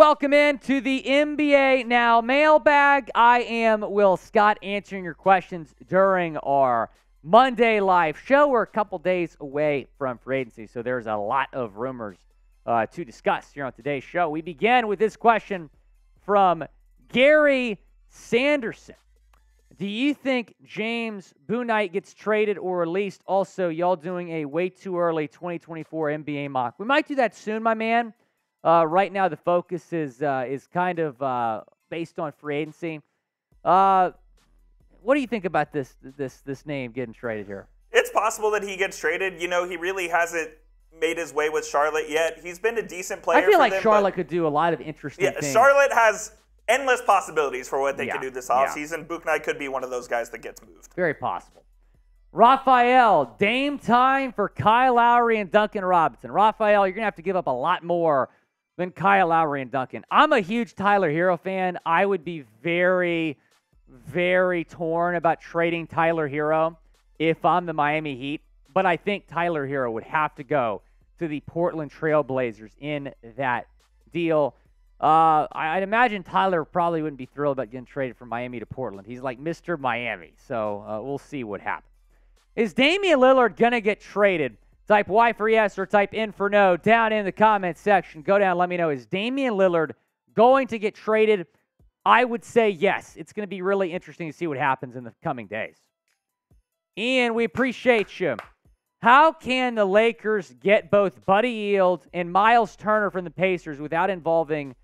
Welcome in to the NBA Now mailbag. I am Will Scott answering your questions during our Monday live show. We're a couple days away from free agency, so there's a lot of rumors to discuss here on today's show. We begin with this question from Gary Sanderson. Do you think James Bouknight gets traded or released? Also, y'all doing a way too early 2024 NBA mock. We might do that soon, my man. Right now, the focus is kind of based on free agency. What do you think about this name getting traded here? It's possible that he gets traded. You know, he really hasn't made his way with Charlotte yet. He's been a decent player. I feel like Charlotte could do a lot of interesting things. Charlotte has endless possibilities for what they can do this offseason. Bouknight could be one of those guys that gets moved. Very possible. Raphael, Dame time for Kyle Lowry and Duncan Robinson. Raphael, you're going to have to give up a lot more than Kyle Lowry and Duncan. I'm a huge Tyler Hero fan. I would be very, very torn about trading Tyler Hero if I'm the Miami Heat. But I think Tyler Hero would have to go to the Portland Trail Blazers in that deal. I'd imagine Tyler probably wouldn't be thrilled about getting traded from Miami to Portland. He's like Mr. Miami, so we'll see what happens. Is Damian Lillard going to get traded? Type Y for yes or type in for no down in the comments section. Go down, let me know. Is Damian Lillard going to get traded? I would say yes. It's going to be really interesting to see what happens in the coming days. Ian, we appreciate you. How can the Lakers get both Buddy Hield and Myles Turner from the Pacers without involving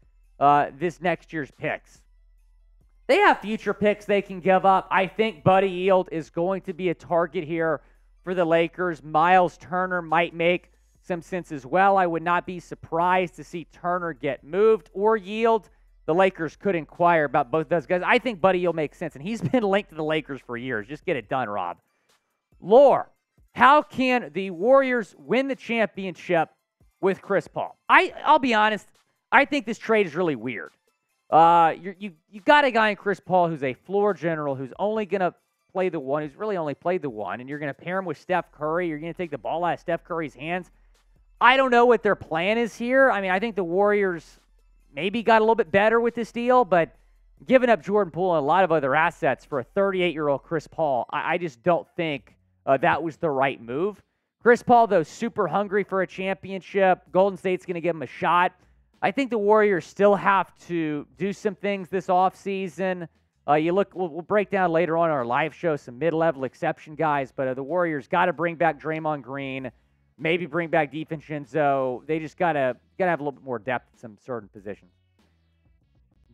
this next year's picks? They have future picks they can give up. I think Buddy Hield is going to be a target here for the Lakers. Myles Turner might make some sense as well. I would not be surprised to see Turner get moved or Hield. The Lakers could inquire about both those guys. I think Buddy Hield makes sense, and he's been linked to the Lakers for years. Just get it done, Rob. Lore, how can the Warriors win the championship with Chris Paul? I'll be honest. I think this trade is really weird. You got a guy in Chris Paul who's a floor general who's only going to play the one, who's really only played the one, and you're going to pair him with Steph Curry. You're going to take the ball out of Steph Curry's hands. I don't know what their plan is here. I mean, I think the Warriors maybe got a little bit better with this deal, but giving up Jordan Poole and a lot of other assets for a 38-year-old Chris Paul, I just don't think that was the right move. Chris Paul, though, super hungry for a championship. Golden State's going to give him a shot. I think the Warriors still have to do some things this offseason. We'll break down later on in our live show some mid-level exception guys, but the Warriors got to bring back Draymond Green, maybe bring back DiVincenzo. They just got to have a little bit more depth in some certain positions.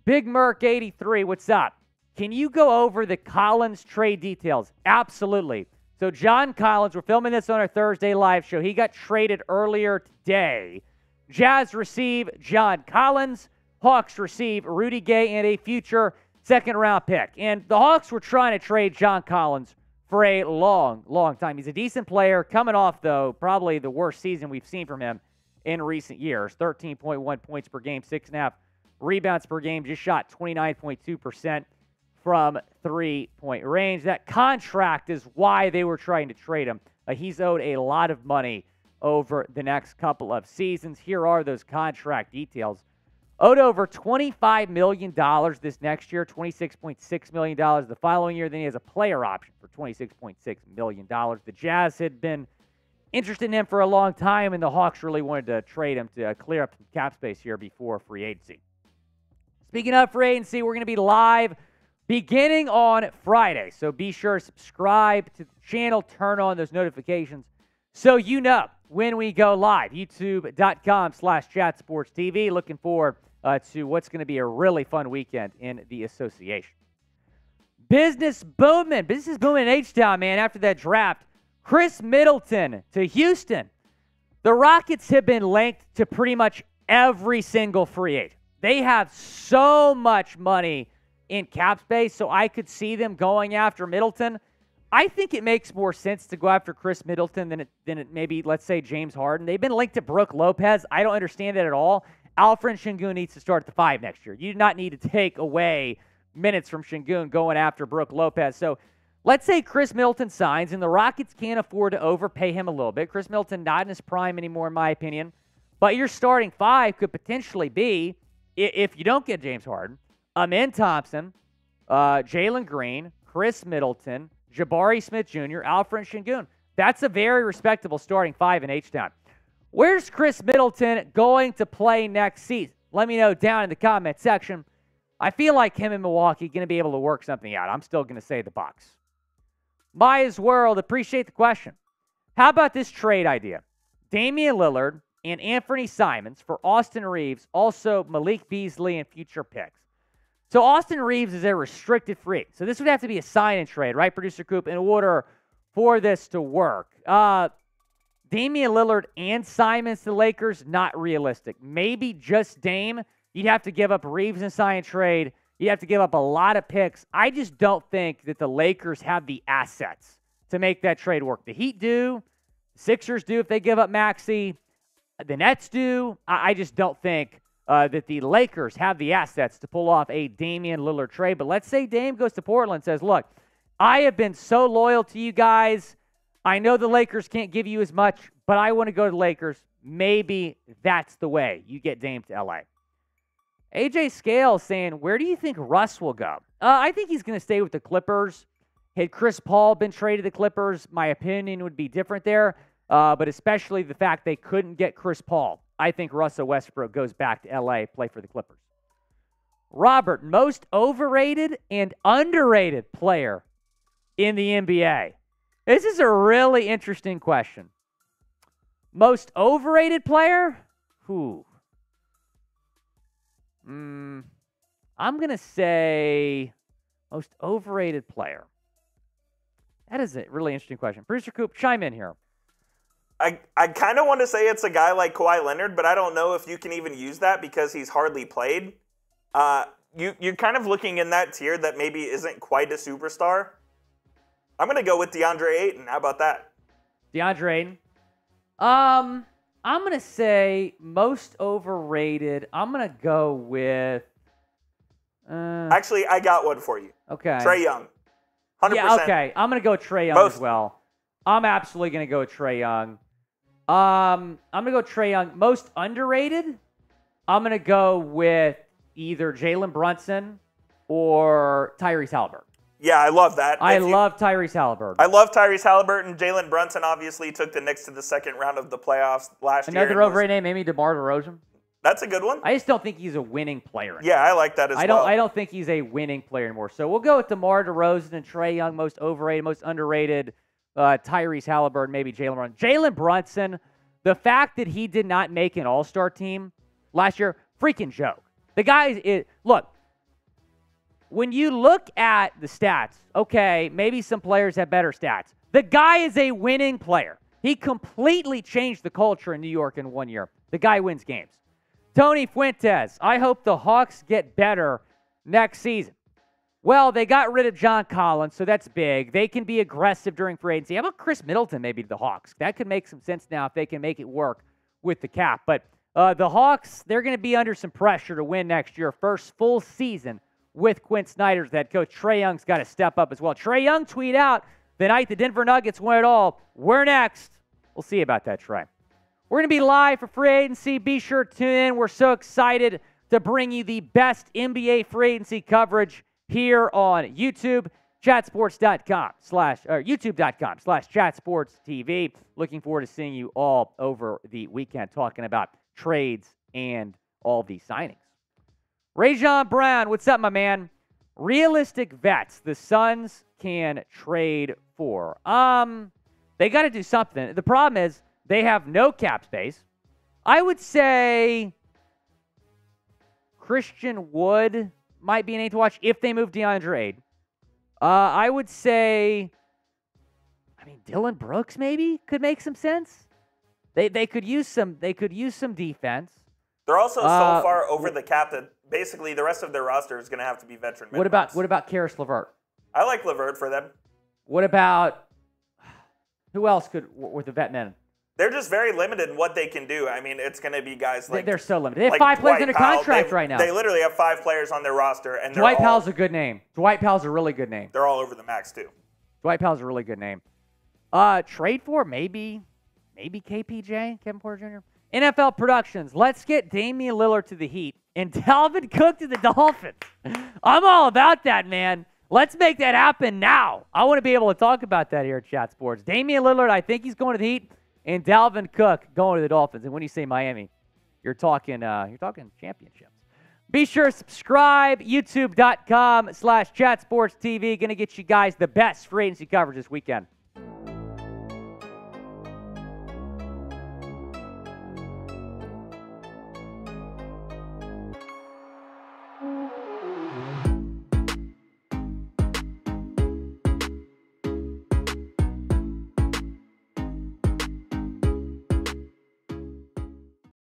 Big Merc 83, what's up? Can you go over the Collins trade details? Absolutely. So John Collins, we're filming this on our Thursday live show. He got traded earlier today. Jazz receive John Collins. Hawks receive Rudy Gay and a future second-round pick. And the Hawks were trying to trade John Collins for a long, long time. He's a decent player. Coming off, though, probably the worst season we've seen from him in recent years. 13.1 points per game, 6.5 rebounds per game. Just shot 29.2% from three-point range. That contract is why they were trying to trade him. He's owed a lot of money over the next couple of seasons. Here are those contract details. Owed over $25 million this next year, $26.6 million the following year. Then he has a player option for $26.6 million. The Jazz had been interested in him for a long time, and the Hawks really wanted to trade him to clear up some cap space here before free agency. Speaking of free agency, we're going to be live beginning on Friday. So be sure to subscribe to the channel, turn on those notifications so you know when we go live. YouTube.com/ChatSportsTV. Looking forward to what's going to be a really fun weekend in the association. Business booming in H-Town, man, after that draft. Khris Middleton to Houston. The Rockets have been linked to pretty much every single free agent. They have so much money in cap space, so I could see them going after Middleton. I think it makes more sense to go after Khris Middleton than it maybe, let's say, James Harden. They've been linked to Brook Lopez. I don't understand that at all. Alfred Sengun needs to start at the 5 next year. You do not need to take away minutes from Sengun going after Brook Lopez. So let's say Khris Middleton signs, and the Rockets can't afford to overpay him a little bit. Khris Middleton not in his prime anymore, in my opinion. But your starting 5 could potentially be if you don't get James Harden, Amen Thompson, Jalen Green, Khris Middleton, Jabari Smith Jr., Alfred Şengün. That's a very respectable starting 5 in H-Town. Where's Khris Middleton going to play next season? Let me know down in the comment section. I feel like him and Milwaukee going to be able to work something out. I'm still going to say the Bucks. Maya's World, appreciate the question. How about this trade idea? Damian Lillard and Anfernee Simons for Austin Reaves, also Malik Beasley and future picks. So Austin Reaves is a restricted free. So this would have to be a sign-and trade, right, Producer Coop, in order for this to work. Damian Lillard and Simons to the Lakers, not realistic. Maybe just Dame. You'd have to give up Reaves and sign and trade. You'd have to give up a lot of picks. I just don't think that the Lakers have the assets to make that trade work. The Heat do. The Sixers do if they give up Maxey. The Nets do. I just don't think that the Lakers have the assets to pull off a Damian Lillard trade. But let's say Dame goes to Portland and says, look, I have been so loyal to you guys. I know the Lakers can't give you as much, but I want to go to the Lakers. Maybe that's the way you get Dame to L.A. AJ Scales saying, where do you think Russ will go? I think he's going to stay with the Clippers. Had Chris Paul been traded to the Clippers, my opinion would be different there. But especially the fact they couldn't get Chris Paul. I think Russell Westbrook goes back to L.A., play for the Clippers. Robert, most overrated and underrated player in the NBA? This is a really interesting question. Most overrated player? Who? I'm going to say most overrated player. That is a really interesting question. Producer Coop, chime in here. I kind of want to say it's a guy like Kawhi Leonard, but I don't know if you can even use that because he's hardly played. You're kind of looking in that tier that maybe isn't quite a superstar. I'm going to go with DeAndre Ayton. How about that? DeAndre Ayton. I'm going to say most overrated. I'm going to go with... Actually, I got one for you. Okay. Trae Young. 100%. Yeah, okay. I'm going to go Trae Young as well. I'm absolutely going to go Trae Young. I'm going to go Trae Young. Most underrated? I'm going to go with either Jalen Brunson or Tyrese Halliburton. Yeah, I love that. I love Tyrese Halliburton. I love Tyrese Halliburton. Jalen Brunson obviously took the Knicks to the second round of the playoffs last year. Another overrated name, maybe DeMar DeRozan. That's a good one. I just don't think he's a winning player anymore. Yeah, I like that as well. I don't think he's a winning player anymore. So we'll go with DeMar DeRozan and Trae Young, most overrated, most underrated. Tyrese Halliburton, maybe Jalen Brunson. Jalen Brunson, the fact that he did not make an all-star team last year, freaking joke. The guy, look, when you look at the stats, okay, maybe some players have better stats. The guy is a winning player. He completely changed the culture in New York in 1 year. The guy wins games. Tony Fuentes, I hope the Hawks get better next season. Well, they got rid of John Collins, so that's big. They can be aggressive during free agency. How about Khris Middleton maybe to the Hawks? That could make some sense now if they can make it work with the cap. But the Hawks, they're going to be under some pressure to win next year. First full season with Quinn Snyder's head coach. Trae Young's got to step up as well. Trae Young tweeted out the night the Denver Nuggets won it all. We're next. We'll see about that, Trae. We're going to be live for free agency. Be sure to tune in. We're so excited to bring you the best NBA free agency coverage here on YouTube, youtube.com/chatsportstv. Looking forward to seeing you all over the weekend talking about trades and all the signings. Rajon Brown, what's up, my man? Realistic vets the Suns can trade for. They got to do something. The problem is they have no cap space. I would say Christian Wood might be an name to watch if they move DeAndre Ayton. I would say, Dylan Brooks maybe could make some sense. They could use some defense. They're also so far over the cap that basically the rest of their roster is going to have to be veteran minimums. What about Karis LeVert? I like LeVert for them. What about who else could with the vet men? They're just very limited in what they can do. It's going to be guys like... They're so limited. They have 5 players under contract right now. They literally have 5 players on their roster. And Dwight Powell's a good name. Dwight Powell's a really good name. They're all over the max, too. Dwight Powell's a really good name. Trade for maybe KPJ, Kevin Porter Jr. NFL Productions, let's get Damian Lillard to the Heat and Dalvin Cook to the Dolphins. I'm all about that, man. Let's make that happen now. I want to be able to talk about that here at Chat Sports. Damian Lillard, I think he's going to the Heat, and Dalvin Cook going to the Dolphins. And when you say Miami, you're talking championships. Be sure to subscribe, youtube.com/chatsportstv. Going to get you guys the best free agency coverage this weekend.